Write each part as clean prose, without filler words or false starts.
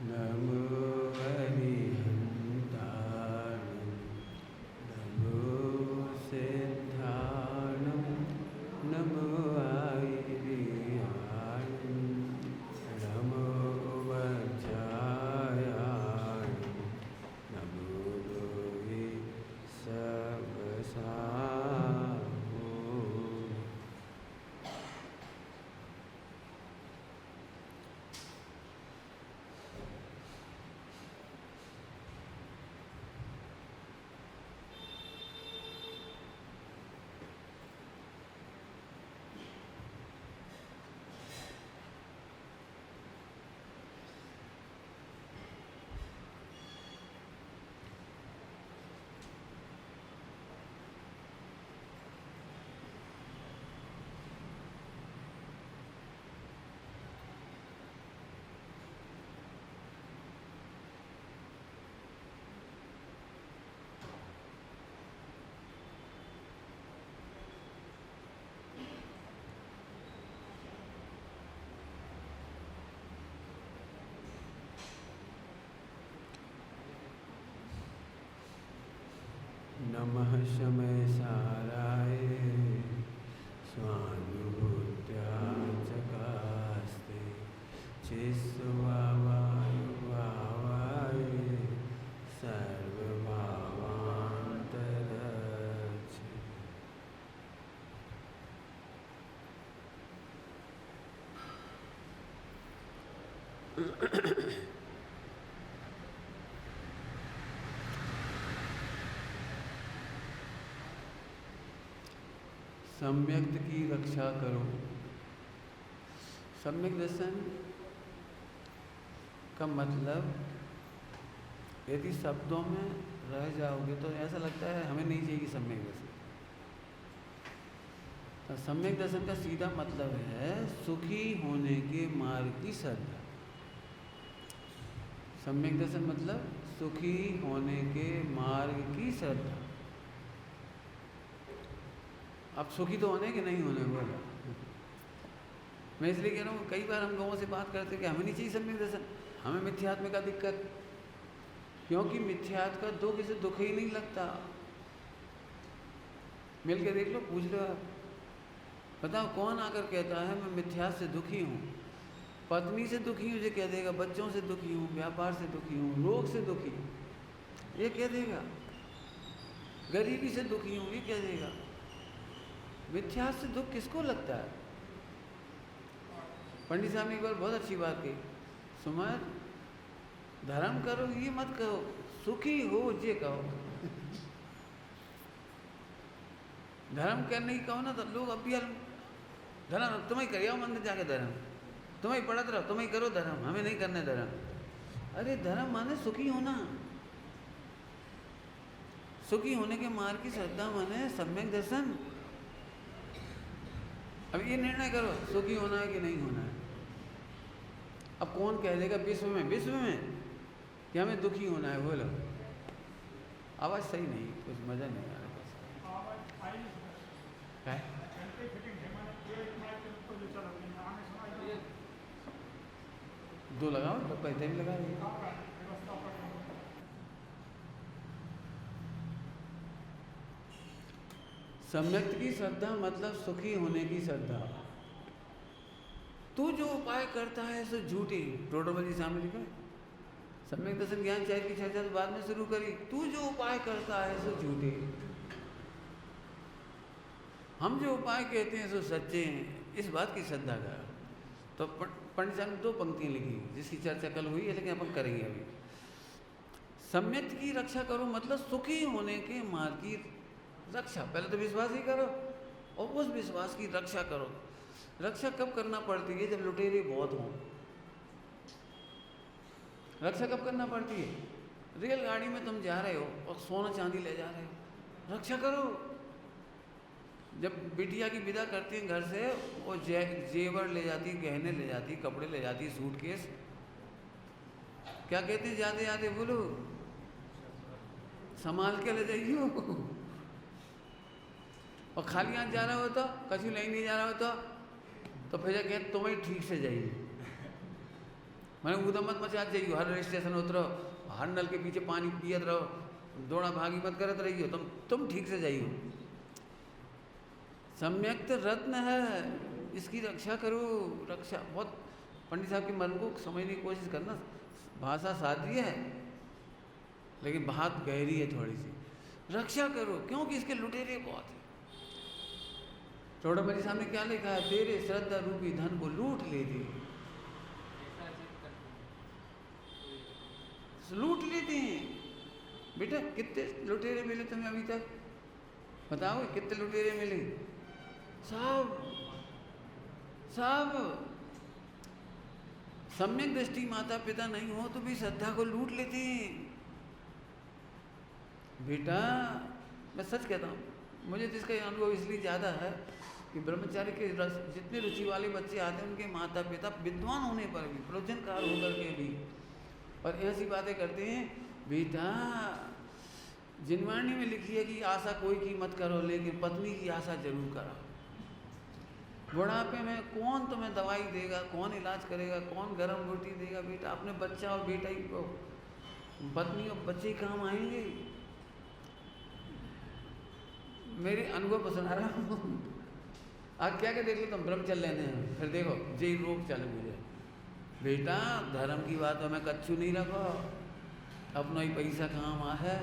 नमो अरिहन्ताणं नमो सिद्धाणं नमो आयर्याणं नमो वज्रायाणं नमो लोहे सबसाहो। नमः शमय साराय स्वानुभूत्याचकास्ते चिस्वावायुवावाय सर्वभावान्तरच्छ। सम्यक्त की रक्षा करो। सम्यक दर्शन का मतलब यदि शब्दों में रह जाओगे तो ऐसा लगता है हमें नहीं चाहिए सम्यक दर्शन। तो सम्यक दर्शन का सीधा मतलब है सुखी होने के मार्ग की श्रद्धा। सम्यक दर्शन मतलब सुखी होने के मार्ग की श्रद्धा। अब सुखी तो होने कि नहीं होने बोला। मैं इसलिए कह रहा हूँ कई बार हम लोगों से बात करते हैं कि हमें नहीं चाहिए सम्यक दर्शन, हमें मिथ्यात्म का दिक्कत, क्योंकि मिथ्यात्म का दुख इसे दुख ही नहीं लगता। मिल के देख लो, पूछ लो आप, बताओ कौन आकर कहता है मैं मिथ्यात्म से दुखी हूँ। पत्नी से दुखी हूँ ये कह देगा, बच्चों से दुखी हूँ, व्यापार से दुखी हूँ, रोग से दुखी हूँ ये कह देगा, गरीबी से दुखी हूँ ये कह देगा। मिथ्यात्म से दुख किसको लगता है? पंडित साहब ने एक बार बहुत अच्छी बात कही, सुमन धर्म करो ये मत कहो, सुखी हो ये कहो। धर्म करने की कहो ना तो लोग अब भी धर्म तुम्हें करिए मंदिर जाके धर्म, तुम्हें पढ़त रहो, तुम्हें करो धर्म, हमें नहीं करने धर्म। अरे धर्म माने सुखी होना, सुखी होने के मार्ग की श्रद्धा माने सम्यक दर्शन। अब ये निर्णय करो सुखी होना है कि नहीं होना है। अब कौन कह देगा विश्व में कि हमें दुखी होना है? बोलो, आवाज़ सही नहीं, कुछ मज़ा नहीं आ रहा। दो लगाओ तो पैसे भी लगा दिए। सम्यक्त की श्रद्धा मतलब सुखी होने की श्रद्धा। तू जो उपाय करता है सो झूठी, टोटोमली सामने लिखा है। सम्यक दर्शन ज्ञान चाय की चर्चा तो बाद में शुरू करी। तू जो उपाय करता है सो झूठे, हम जो उपाय कहते हैं सो सच्चे हैं, इस बात की श्रद्धा कर। तो पंडित साहब ने दो पंक्तियाँ लिखी जिसकी चर्चा कल हुई है, लेकिन अपन करेंगे अभी। सम्यक की रक्षा करो मतलब सुखी होने के मार्ग की रक्षा। पहले तो विश्वास ही करो और उस विश्वास की रक्षा करो। रक्षा कब करना पड़ती है? जब लुटेरे बहुत हों। रक्षा कब करना पड़ती है? रेलगाड़ी में तुम जा रहे हो और सोना चांदी ले जा रहे हो, रक्षा करो। जब बिटिया की विदा करती हैं घर से, वो जेवर ले जाती, गहने ले जाती, कपड़े ले जाती, सूटकेस, क्या कहते हैं जाते जाते? बोलो, संभाल के ले जाइयो। और खाली हाथ जा रहा हो तो, कछु नहीं जा रहा हो तो फिर कहते तुम ही ठीक से जाइए। मैंने ऊधम मत मचा जाइयो, हर स्टेशन उतरो, हर नल के पीछे पानी पियत रहो, दौड़ा भागी मत करत रहियो, तुम ठीक से जाइयो। सम्यक्त रत्न है, इसकी रक्षा करो। रक्षा बहुत, पंडित साहब के मन को समझने की कोशिश करना। भाषा सादी है लेकिन बात गहरी है थोड़ी सी। रक्षा करो क्योंकि इसके लुटेरे बहुत हैं। चौड़ामणि साहब ने क्या लिखा है? तेरे श्रद्धा रूपी धन को लूट लेती, लूट लेते हैं। बेटा कितने लुटेरे मिले तुम्हें अभी तक? बताओ कितने लुटेरे मिले? सब सम्यक दृष्टि माता पिता नहीं हो तो भी श्रद्धा को लूट लेते हैं। बेटा मैं सच कहता हूँ, मुझे जिसका अनुभव इसलिए ज़्यादा है कि ब्रह्मचारी के जितने रुचि वाले बच्चे आते हैं उनके माता पिता विद्वान होने पर भी, प्रवचनकार होकर के भी, और ऐसी बातें करते हैं। बेटा जिनवाणी में लिखी है कि आशा कोई की मत करो, लेकिन पत्नी की आशा जरूर करो। बुढ़ापे में कौन तुम्हें दवाई देगा, कौन इलाज करेगा, कौन गर्म रोटी देगा? बेटा अपने बच्चा और बेटा ही को, पत्नी और बच्चे ही काम आएंगे। मेरे अनुभव को सुना रहा हूँ। आज क्या देख लो तुम, ब्रह्मचर्य लेने हैं, फिर देखो जे रोग चालू हो जाए। बेटा धर्म की बातों में कच्चू नहीं रखो, अपना ही पैसा काम आ है।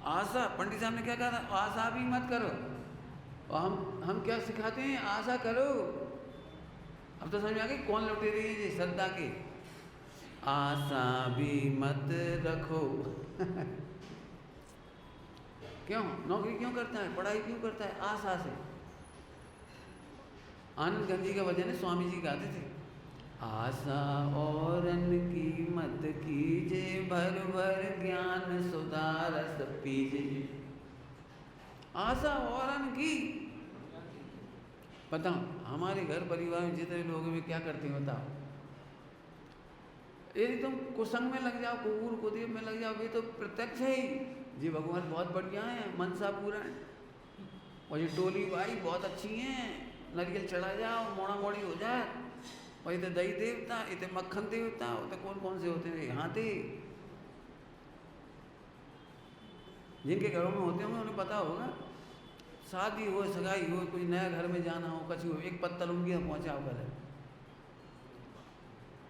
आशा, पंडित साहब ने क्या कहा था? आशा भी मत करो। और हम क्या सिखाते हैं? आशा करो। अब तो समझ में आ गई कौन लौटे रही है? श्रद्धा के। आशा भी मत रखो। क्यों? नौकरी क्यों करता है, पढ़ाई क्यों करता है? आशा से। आनंद गंजी का भजन है, स्वामी जी गाते थे, आशा औरन की मत कीजे, भर भर ज्ञान सुधारस पीजे। आशा औरन की। बताओ हमारे घर परिवार में जितने लोग हैं क्या करते हैं बताओ? यदि तुम कुसंग में लग जाओ, कुकूर कुदेव में लग जाओ, ये तो प्रत्यक्ष है ही जी भगवान बहुत बढ़िया है, मनसा पूरा है, और ये टोली भाई बहुत अच्छी हैं, नारियल चढ़ा जाओ, मोड़ा मोड़ी हो जाए, और इतने दही देवता, इतने मक्खन देवता, उतने कौन कौन से होते हैं हाथी, जिनके घरों में होते होंगे उन्हें पता होगा। शादी हो, सगाई हो, कोई नया घर में जाना हो, कछु हो, एक पत्तल उनके यहाँ पहुँचाओ कर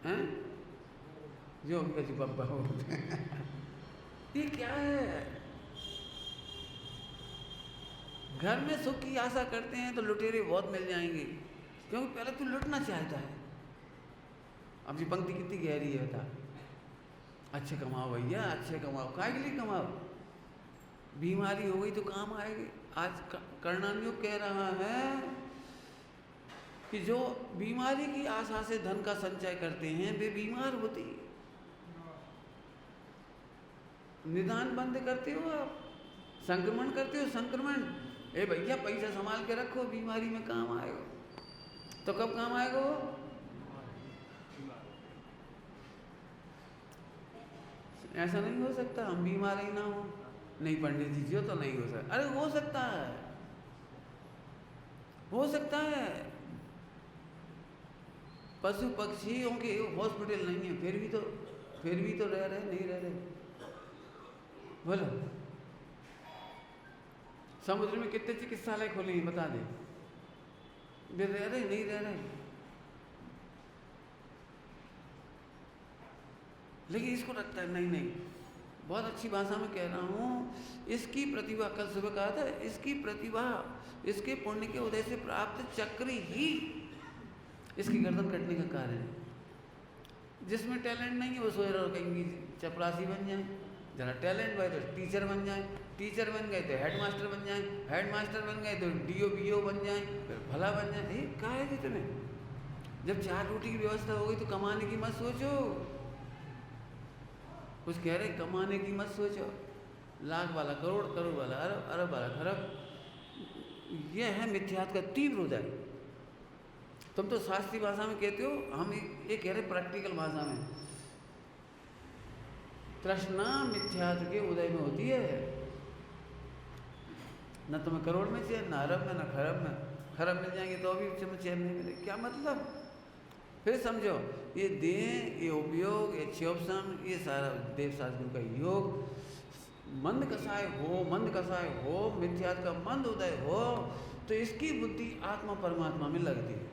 हैं जो कछु बब्बा हो। ये क्या है? घर में सुख की आशा करते हैं तो लुटेरे बहुत मिल जाएंगे, क्योंकि पहले तू लुटना चाहता है। अब ये पंक्ति कितनी गहरी है बता। अच्छे कमाओ भैया, अच्छे कमाओ, काय के लिए कमाओ? बीमारी हो गई तो काम आएगी। आज कर्णानुयोग कह रहा है कि जो बीमारी की आशा से धन का संचय करते हैं वे बीमार होते। निदान बंद करते हो आप, संक्रमण करते हो, संक्रमण। ए भैया पैसा संभाल के रखो, बीमारी में काम आएगा। तो कब काम आएगा वो? ऐसा नहीं हो सकता हम बीमार ही ना हो। नहीं पंडित जी, जो तो नहीं हो सकता। अरे हो सकता है, हो सकता है। पशु पक्षियों के हॉस्पिटल नहीं है, फिर भी तो रह रहे, नहीं रह रहे। बोलो समुद्र में कितने चिकित्सालय खोले हैं बता दे, वे रह रहे नहीं रह रहे। लेकिन इसको रखता है नहीं, बहुत अच्छी भाषा में कह रहा हूँ, इसकी प्रतिभा, कल सुबह कहा था, इसकी प्रतिभा, इसके पुण्य के उदय से प्राप्त चक्र ही इसकी गर्दन कटने का कारण है। जिसमें टैलेंट नहीं है वो सोच रहा कहीं चपरासी बन जाए, जरा टैलेंट भाई तो टीचर बन जाए, टीचर बन गए तो हेडमास्टर बन जाए, हेडमास्टर बन गए तो डीओ बीओ बन जाए, फिर भला बन जाए। कहा है जी तुम्हें? जब 4 रोटी की व्यवस्था हो गई तो कमाने की मत सोचो। कुछ कह रहे कमाने की मत सोचो, लाख वाला करोड़, करोड़ वाला अरब, अरब वाला खरब। यह है मिथ्यात्व का तीव्र उदय। तुम तो शास्त्रीय भाषा में कहते हो, हम ये कह रहे प्रैक्टिकल भाषा में। तृष्णा मिथ्यात्व के उदय में होती है। न तुम्हें करोड़ में चैन, न अरब में, न खरब में। खरब मिल जाएंगे तो भी तुम्हें चैन नहीं मिलेगी। क्या मतलब? फिर समझो, ये देह, ये उपयोग, ये क्षोभसम, ये सारा देवशास्त्र का योग, मंद कसाय हो, मंद कसाय हो, मिथ्यात्व का मंद उदय हो, तो इसकी बुद्धि आत्मा परमात्मा में लगती है।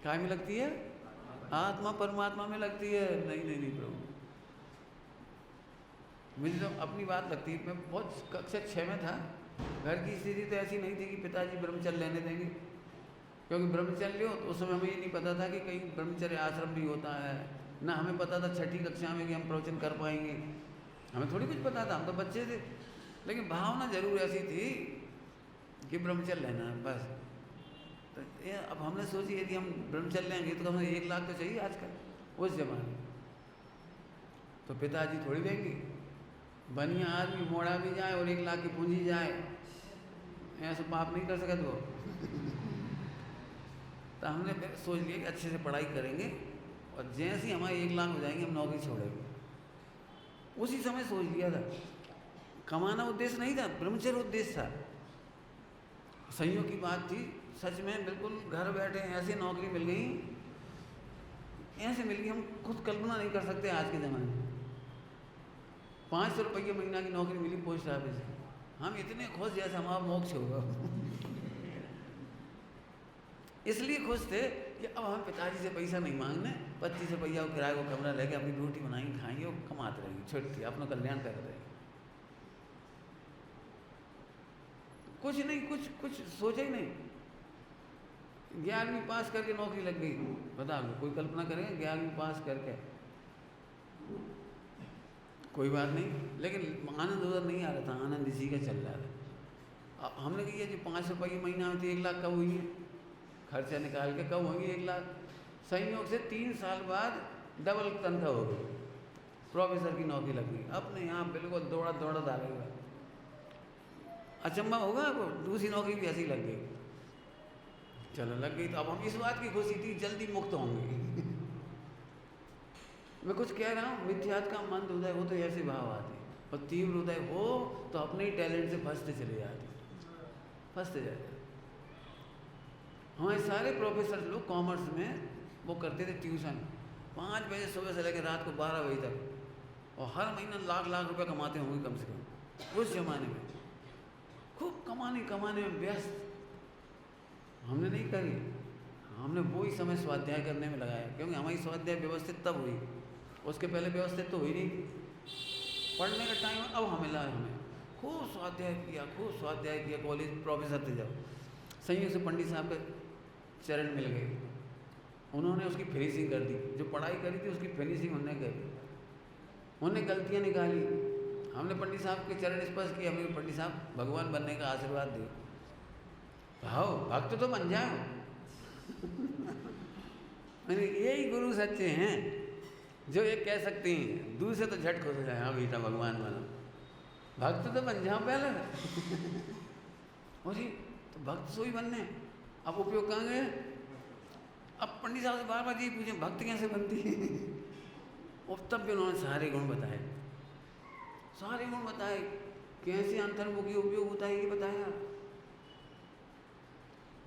क्या में लगती है? आत्मा परमात्मा में लगती है। नहीं नहीं नहीं प्रभु, मुझे तो अपनी बात लगती है। मैं बहुत कक्षा 6 में था, घर की स्थिति तो ऐसी नहीं थी कि पिताजी ब्रह्मचर्य लेने देंगे, क्योंकि ब्रह्मचर्य हो तो उस समय हमें ये नहीं पता था कि कहीं ब्रह्मचर्य आश्रम भी होता है, ना हमें पता था 6ठी कक्षा में कि हम प्रवचन कर पाएंगे, हमें थोड़ी कुछ पता था, हम तो बच्चे थे। लेकिन भावना जरूर ऐसी थी कि ब्रह्मचर्य लेना है बस। तो अब हमने सोची यदि हम ब्रह्मचर्य लेंगे तो हमें 1 लाख तो चाहिए आजकल उस जमाने। तो पिताजी थोड़ी देंगे, बनिया आदमी मोड़ा भी जाए और 1 लाख की पूंजी जाए, ऐसा पाप नहीं कर सकते वो। तो हमने फिर सोच लिया कि अच्छे से पढ़ाई करेंगे और जैसे ही हमारे 1 लाख हो जाएंगे हम नौकरी छोड़ेंगे। उसी समय सोच लिया था। कमाना उद्देश्य नहीं था, ब्रह्मचर्य उद्देश्य था। संयोग की बात थी, सच में बिल्कुल घर बैठे ऐसे नौकरी मिल गई, ऐसे मिल गई हम खुद कल्पना नहीं कर सकते आज के ज़माने में। 500 रुपये महीना की नौकरी मिली पोस्ट ऑफिस से, हम इतने खुश जैसे हमारा मोक्ष होगा। इसलिए खुश थे कि अब हम पिताजी से पैसा नहीं मांगने, 25 रुपया किराए को कमरा लेके अपनी रोटी बनाएंगे, खाएंगे और कमाते रहेंगे, छोटी अपना कल्याण कर रहे हैं। कुछ नहीं, कुछ सोचा ही नहीं। 11वीं पास करके नौकरी लग गई, बता दो कोई कल्पना करेगा 11वीं पास करके? कोई बात नहीं, लेकिन आनंद उधर नहीं आ रहा था, आनंद इसी का चल रहा था। अब हमने कहा जी 5 रुपये महीना में तो 1 लाख कब हुई है, खर्चा निकाल के कब होंगी 1 लाख। संयोग से 3 साल बाद डबल तनख्वाह हो गई, प्रोफेसर की नौकरी लग गई। अपने यहाँ बिल्कुल दौड़ा दौड़ा डालेगा, अचंबा होगा आपको, दूसरी नौकरी भी ऐसी लग गई। चलो लग गई, तो अब हम इस बात की खुशी थी जल्दी मुक्त होंगे। मैं कुछ कह रहा हूँ, मिथ्यात्व का मंद उदय हो तो ऐसे भाव आते, और तीव्र उदय हो तो अपने ही टैलेंट से फंसते चले जाते, फंसते जाते। हमारे सारे प्रोफेसर लोग कॉमर्स में वो करते थे ट्यूशन, 5 बजे सुबह से लेकर रात को 12 बजे तक, और हर महीना लाख रुपए कमाते होंगे कम से कम। उस जमाने में खूब कमाने में व्यस्त। हमने नहीं करी, हमने वो ही समय स्वाध्याय करने में लगाया, क्योंकि हमारी स्वाध्याय व्यवस्थित तब हुई, उसके पहले व्यवस्थित तो हुई नहीं थी। पढ़ने का टाइम अब हमें लगा, हमें खूब स्वाध्याय किया। कॉलेज प्रोफेसर थे जब, संयोग से पंडित साहब के चरण मिल गए, उन्होंने उसकी फिनिशिंग कर दी, जो पढ़ाई करी थी उसकी फिनिशिंग उन्होंने करी। उन्होंने गलतियाँ निकाली, हमने पंडित साहब के चरण स्पर्श किए, हमें पंडित साहब भगवान बनने का आशीर्वाद दिए। भाव भक्त तो बन जाओ। मैंने यही गुरु सच्चे हैं जो ये कह सकते हैं, दूर से तो झट खुश हो जाए, हाँ बेटा भगवान बनो, भक्त तो बन जाओ पहले। और तो भक्त सो ही बनने, अब उपयोग कहाँ गए? अब पंडित साहब से बार बार ये पूछे भक्त कैसे बनती है? और तब भी उन्होंने सारे गुण बताए, कैसे अंतर्मुखी उपयोग होता है ये बताया।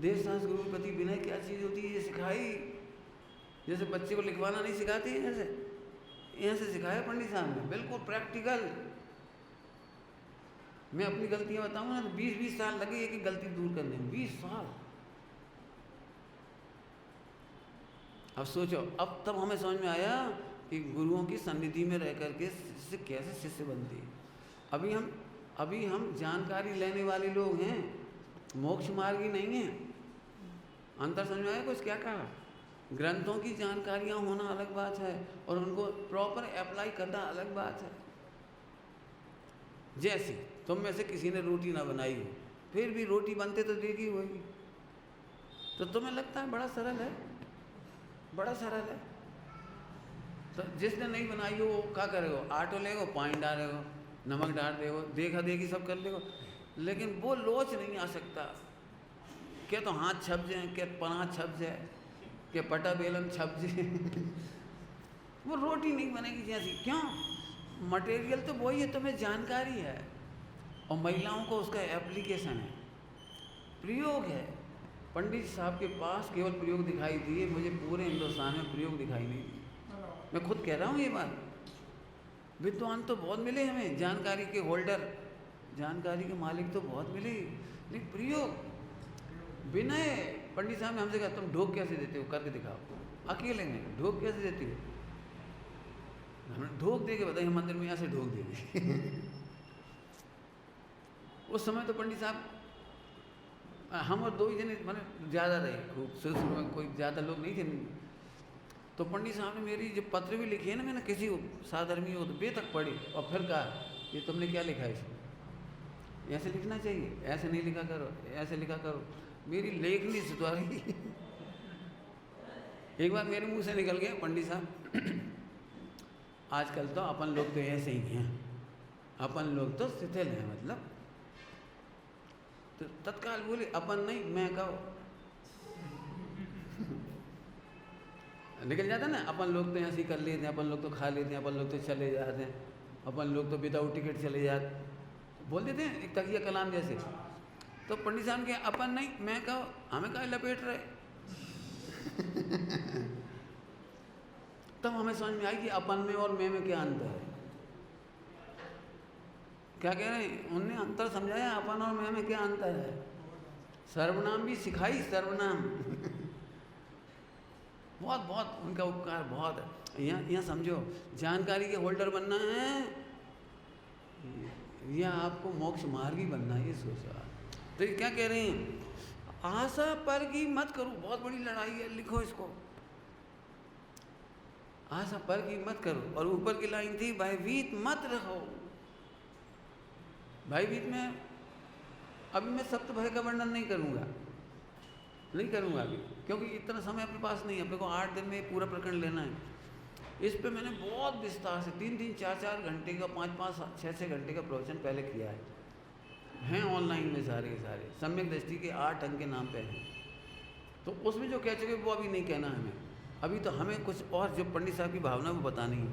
देवशास्त्र गुरु प्रति विनय क्या चीज़ होती है ये सिखाई। जैसे बच्चे को लिखवाना नहीं सिखाते हैं, ऐसे सिखाया पंडित साहब ने, बिल्कुल प्रैक्टिकल। मैं अपनी गलतियां बताऊँ ना तो 20-20 साल लगे एक गलती दूर करने में, 20 साल। अब सोचो, अब तब हमें समझ में आया कि गुरुओं की सन्निधि में रह करके शिष्य कैसे शिष्य बनती है। अभी हम जानकारी लेने वाले लोग हैं, मोक्ष मार्गी नहीं है। अंतर समझ में आया कुछ? क्या कहा? ग्रंथों की जानकारियाँ होना अलग बात है और उनको प्रॉपर अप्लाई करना अलग बात है। जैसे तुम में से किसी ने रोटी ना बनाई हो, फिर भी रोटी बनते तो देखी होगी, तो तुम्हें लगता है बड़ा सरल है, बड़ा सरल है। तो जिसने नहीं बनाई हो वो क्या करेगा? आटो लेगो, पानी डालेगो, नमक डाल देगो, देखा देखी सब कर लेगो, लेकिन वो लोच नहीं आ सकता। क्या तो हाथ छप जाए, क्या पना छप जाए, क्या पटा बेलन छप जाए। वो रोटी नहीं बनेगी जैसी। क्यों? मटेरियल तो वही है, तुम्हें जानकारी है, और महिलाओं को उसका एप्लीकेशन है, प्रयोग है। पंडित साहब के पास केवल प्रयोग दिखाई दिए, मुझे पूरे हिंदुस्तान में प्रयोग दिखाई नहीं दिए। मैं खुद कह रहा हूँ ये बात। विद्वान तो बहुत मिले हमें, जानकारी के होल्डर, जानकारी के मालिक तो बहुत मिले, लेकिन प्रयोग विनय। पंडित साहब ने हमसे कहा तुम ढोक कैसे देते हो, करके दिखाओ। अकेले में ढोक कैसे देते हो? हमने ढोक दे के बताइए, मंदिर में ऐसे ढोक देंगे। उस समय तो पंडित साहब, हम और 2 ही जने मैंने ज़्यादा रहे, खूब शुरू में कोई ज़्यादा लोग नहीं थे। तो पंडित साहब ने मेरी जो पत्र भी लिखी है ना, मैंने किसी साधर्मी हो तो बे तक पढ़ी और फिर कहा ये तुमने क्या लिखा है इसमें, ऐसे लिखना चाहिए, ऐसे नहीं लिखा करो, ऐसे लिखा करो। मेरी लेखनी सुधारी। एक बार मेरे मुंह से निकल गया, पंडित साहब आजकल तो अपन लोग तो ऐसे ही हैं, अपन लोग तो शिथिल हैं, मतलब। तो तत्काल बोले अपन नहीं, मैं कहो। निकल जाता ना, अपन लोग तो ऐसे ही कर लेते हैं, अपन लोग तो खा लेते हैं, अपन लोग तो चले जाते हैं, अपन लोग तो विदाउट टिकट चले जाते, बोल देते हैं एक तकिया कलाम जैसे। तो पंडित साहब के अपन नहीं, मैं कहो, हमें कहा लपेट रहे। तब हमें समझ में आई कि अपन में और मैं में क्या अंतर है। क्या कह रहे हैं उनने, अंतर समझाया, अपन और मैं में क्या अंतर है। सर्वनाम भी सिखाई, सर्वनाम। बहुत बहुत उनका उपकार बहुत है। यहाँ समझो, जानकारी के होल्डर बनना है या आपको मोक्ष मार्गी बनना है, ये सोचा। तो ये क्या कह रहे हैं, आशा पर की मत करो, बहुत बड़ी लड़ाई है, लिखो इसको। आशा पर की मत करो, और ऊपर की लाइन थी भयभीत मत रहो। भयभीत में अभी मैं सप्त भय का वर्णन नहीं करूँगा अभी, क्योंकि इतना समय अपने पास नहीं है। अपने को 8 दिन में पूरा प्रकरण लेना है। इस पे मैंने बहुत विस्तार से 3-3, 4-4 घंटे का, 5-5, 6-6 घंटे का प्रवचन पहले किया है। हैं ऑनलाइन में सारे के सारे, सम्यक दृष्टि के 8 अंग के नाम पे हैं। तो उसमें जो कह चुके वो अभी नहीं कहना है हमें। अभी तो हमें कुछ और जो पंडित साहब की भावना वो बतानी है।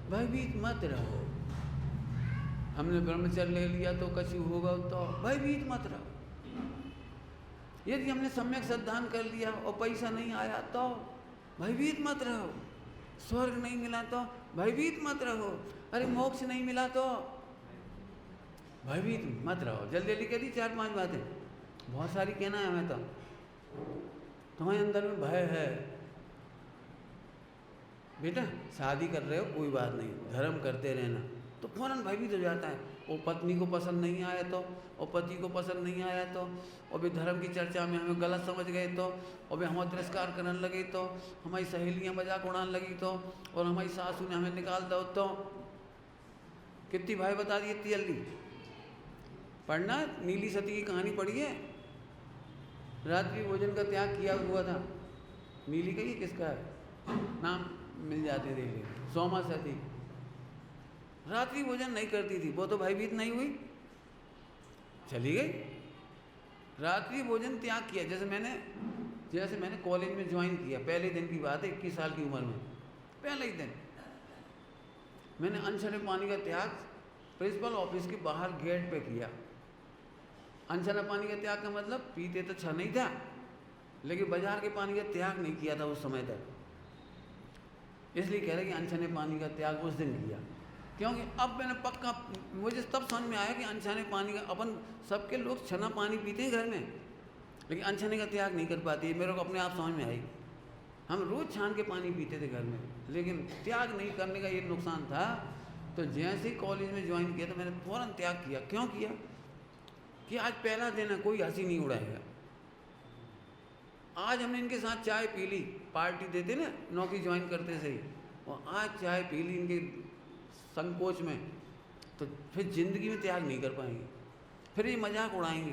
भयभीत मत रहो। हमने ब्रह्मचर्य ले लिया तो कछु होगा, तो भयभीत मत रहो। यदि हमने सम्यक श्रद्धान कर लिया और पैसा नहीं आया तो भयभीत मत रहो। स्वर्ग नहीं मिला तो भयभीत मत रहो। अरे मोक्ष नहीं मिला तो भयभीत मत रहो। जल्दी जल्दी कह दी 4-5 बातें, बहुत सारी कहना है हमें। तो तुम्हारे अंदर में भय है बेटा, शादी कर रहे हो कोई बात नहीं, धर्म करते रहना, तो फौरन भयभीत हो जाता है। वो पत्नी को पसंद नहीं आया तो, और पति को पसंद नहीं आया तो, और भी धर्म की चर्चा में हमें गलत समझ गए तो, और भी हमारा तिरस्कार करने लगे तो, हमारी सहेलियाँ मजाक उड़ाने लगी तो, और हमारी सासू ने हमें निकाल दो तो। कितनी भाई बता दी इतनी जल्दी। पढ़ना, नीली सती की कहानी पढ़ी है। रात्रि भोजन का त्याग किया हुआ था। नीली का ही किसका है नाम मिल जाते थे, सोमा सती। रात्रि भोजन नहीं करती थी, वो तो भयभीत नहीं हुई, चली गई। रात्रि भोजन त्याग किया। जैसे मैंने कॉलेज में ज्वाइन किया, पहले दिन की बात है, 21 साल की उम्र में, पहले ही दिन मैंने अनछने पानी का त्याग प्रिंसिपल ऑफिस के बाहर गेट पे किया। अनछना पानी का त्याग का मतलब पीते तो अच्छा नहीं था, लेकिन बाजार के पानी का त्याग नहीं किया था उस समय तक। इसलिए कह रहे कि अनछने पानी का त्याग उस दिन किया, क्योंकि अब मैंने पक्का, मुझे तब समझ में आया कि अनछने पानी का, अपन सबके लोग छना पानी पीते हैं घर में, लेकिन अनछने का त्याग नहीं कर पाती है। मेरे को अपने आप समझ में आई। हम रोज़ छान के पानी पीते थे घर में, लेकिन त्याग नहीं करने का ये नुकसान था। तो जैसे ही कॉलेज में ज्वाइन किया तो मैंने फ़ौरन त्याग किया। क्यों किया कि आज पहला दिन है, कोई हंसी नहीं उड़ाएगा। आज हमने इनके साथ चाय पी ली, पार्टी देते ना नौकरी ज्वाइन करते से ही, और आज चाय पी ली इनके संकोच में, तो फिर ज़िंदगी में त्याग नहीं कर पाएंगे, फिर ये मजाक उड़ाएंगे।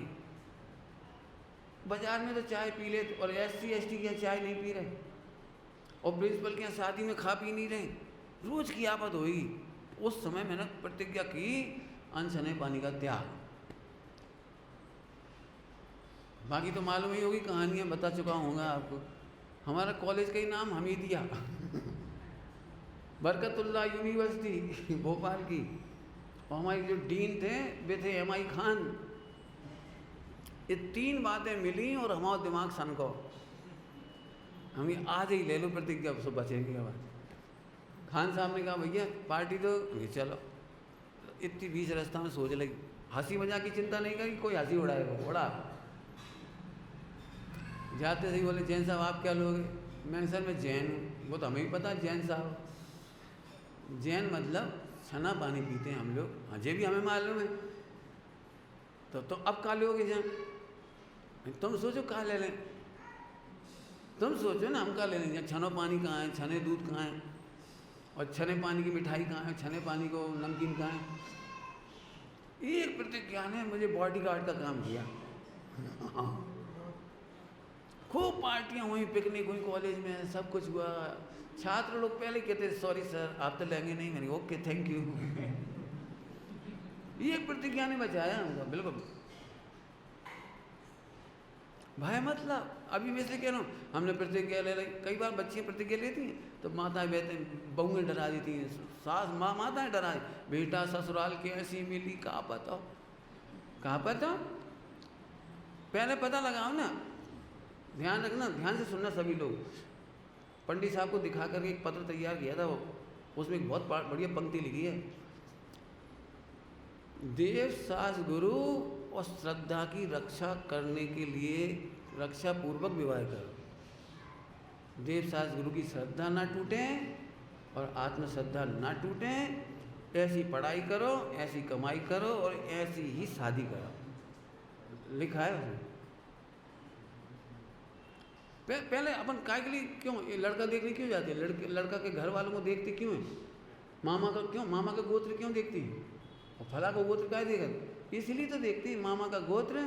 बाजार में तो चाय पी ले, और SC ST के यहाँ चाय नहीं पी रहे, और प्रिंसिपल के यहाँ शादी में खा पी नहीं रहे, रोज़ की आफत होगी। उस समय मैंने प्रतिज्ञा की अनछने पानी का त्याग। बाकी तो मालूम ही होगी, कहानियाँ बता चुका होगा आपको। हमारा कॉलेज का ही नाम हमीदिया बरकतुल्लाह यूनिवर्सिटी भोपाल की, और हमारे जो डीन थे वे थे MI खान। ये 3 बातें मिली और हमारा दिमाग सनको, हम आज ही ले लो प्रतिज्ञा, सब बचेंगे के बाद। खान साहब ने कहा भैया पार्टी तो चलो, इतनी बीच रास्ता में सोच लगी, हंसी मजाक की चिंता नहीं करी, कोई हंसी उड़ाएगा उड़ा। जाते सही बोले जैन साहब आप क्या लोगे? मैंने सर मैं जैन हूँ। वो तो हमें भी पता है जैन साहब, जैन मतलब छना पानी पीते हैं हम लोग, हाँ ये भी हमें मालूम है। तो अब कहाँ लोगे जैन? तुम सोचो कहाँ ले लें, तुम सोचो ना हम कहाँ ले लेंगे? छनो पानी कहाँ है, छने दूध कहाँ है, और छने पानी की मिठाई कहाँ है, छने पानी को नमकीन कहाँ है? एक प्रतिज्ञा ने मुझे बॉडीगार्ड का काम किया। खूब पार्टियाँ हुई, पिकनिक हुई कॉलेज में, सब कुछ हुआ। छात्र लोग पहले कहते सॉरी सर आप तो लेंगे नहीं, मैंने ओके थैंक यू। ये प्रतिज्ञा ने बचाया हमको, बिल्कुल भाई। मतलब अभी मैं से कह रहा हूँ, हमने प्रतिज्ञा ले ली, कई बार बच्चियाँ प्रतिज्ञा लेती हैं तो माताएं बहते बहुएं डरा देती हैं, सास माताएं डरा, बेटा ससुराल की ऐसी मिली, कहाँ पता, कहाँ पता, पहले पता लगाओ ना। ध्यान रखना, ध्यान से सुनना सभी लोग। पंडित साहब को दिखा करके एक पत्र तैयार किया था, वो उसमें एक बहुत बढ़िया पंक्ति लिखी है, देव सास गुरु और श्रद्धा की रक्षा करने के लिए रक्षा पूर्वक विवाह करो। देव सास गुरु की श्रद्धा ना टूटे और आत्मश्रद्धा ना टूटे, ऐसी पढ़ाई करो, ऐसी कमाई करो और ऐसी ही शादी करो, लिखा है उसमें। पहले अपन काय के लिए क्यों ये लड़का देखने क्यों जाते हैं? लड़का के घर वालों को देखते क्यों है? मामा का क्यों, मामा का गोत्र क्यों देखती है? और फला का गोत्र क्या देगा? इसलिए तो देखती है मामा का गोत्र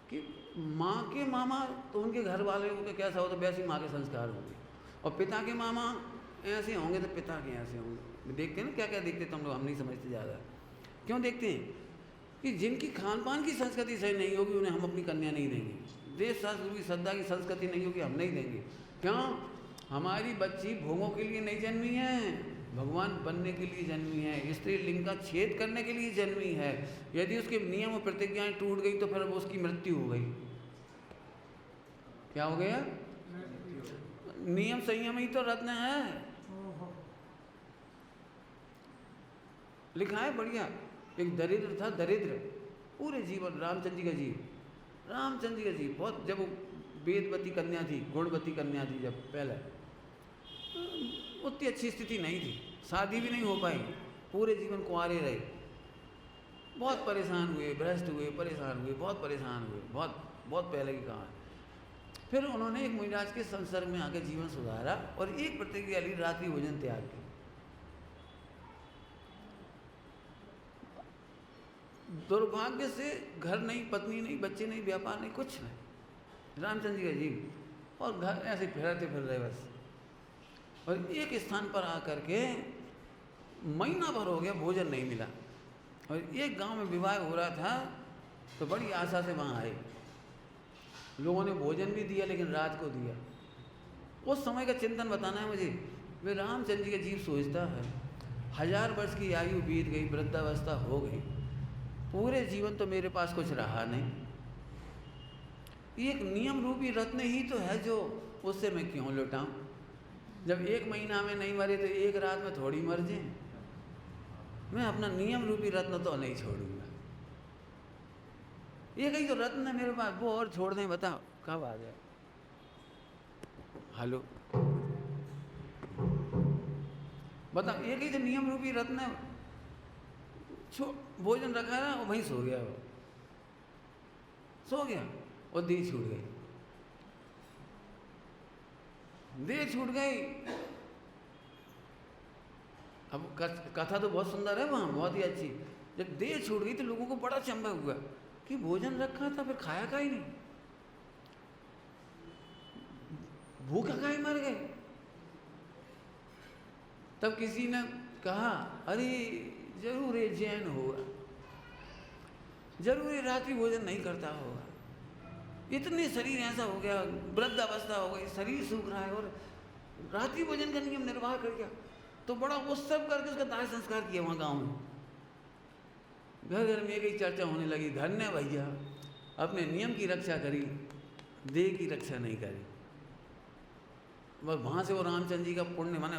कि माँ के मामा तो उनके घर वाले को कैसा हो तो वैसे माँ के संस्कार होंगे, और पिता के मामा ऐसे होंगे तो पिता के ऐसे होंगे। देखते हैं ना क्या क्या देखते तुम लोग, हम नहीं समझते ज़्यादा। क्यों देखते हैं? कि जिनकी खान पान की संस्कृति सही नहीं होगी उन्हें हम अपनी कन्या नहीं देंगे, देश शास्त्र की श्रद्धा की संस्कृति नहीं होगी हम नहीं देंगे। क्यों? हमारी बच्ची भोगों के लिए नहीं जन्मी है, भगवान बनने के लिए जन्मी है, स्त्री लिंग का छेद करने के लिए जन्मी है। यदि उसके नियम और प्रतिज्ञाएं टूट गई तो फिर उसकी मृत्यु हो गई। क्या हो गया? नियम संयम ही तो रत्न है, लिखा है बढ़िया। एक दरिद्र था, दरिद्र पूरे जीवन, रामचंद्र जी का जीव, रामचंद्र जी का जीव बहुत, जब वो वेदवती कन्या थी, गुणवती कन्या थी, जब पहले उतनी अच्छी स्थिति नहीं थी, शादी भी नहीं हो पाई, पूरे जीवन कुंवारे रहे, बहुत परेशान हुए, भ्रष्ट हुए, परेशान हुए, बहुत परेशान हुए, बहुत बहुत पहले की कहानी। फिर उन्होंने एक मुनिराज के संसर्ग में आकर जीवन सुधारा और एक प्रतिज्ञा ली, रात्रि भोजन त्याग की। दुर्भाग्य से घर नहीं, पत्नी नहीं, बच्चे नहीं, व्यापार नहीं, कुछ नहीं, रामचंद्र जी का जीव, और घर ऐसे फिरते फिर रहे बस। और एक स्थान पर आकर के महीना भर हो गया, भोजन नहीं मिला, और एक गांव में विवाह हो रहा था तो बड़ी आशा से वहाँ आए। लोगों ने भोजन भी दिया लेकिन रात को दिया। उस समय का चिंतन बताना है मुझे। वे रामचंद्र जी का जीव सोचता है, 1000 वर्ष की आयु बीत गई, वृद्धावस्था हो गई, पूरे जीवन तो मेरे पास कुछ रहा नहीं, एक नियम रूपी रत्न ही तो है जो उससे मैं क्यों लुटाऊं? जब 1 महीना में नहीं मरे तो 1 रात में थोड़ी मर जाए। मैं अपना नियम रूपी रत्न तो नहीं छोड़ूंगा। ये कहीं तो रत्न है मेरे पास, वो और छोड़ दें, बताओ कब आ जाए? हेलो, बताओ, ये कहीं तो नियम रूपी रत्न है, भोजन रखा रहा और वहीं सो गया, वो सो गया और देह छूट गई, देह छूट गई। अब कथा तो बहुत सुंदर है वहाँ, बहुत ही अच्छी। जब देह छूट गई तो लोगों को बड़ा चंबा हुआ कि भोजन रखा था फिर खाया का ही नहीं, भूखा का ही मर गए। तब किसी ने कहा, अरे जरूर ये जैन होगा, जरूर ये रात्रि भोजन नहीं करता होगा, इतने शरीर ऐसा हो गया, वृद्धावस्था हो गई, शरीर सूख रहा है और रात्रि भोजन का नियम निर्वाह कर गया। तो बड़ा उत्सव करके उसका दाह संस्कार किया वहाँ गाँव में। घर घर में एक ही चर्चा होने लगी, धन्य भैया, अपने नियम की रक्षा करी, देह की रक्षा नहीं करी। बस वहाँ से वो रामचंद्र जी का पुण्य माने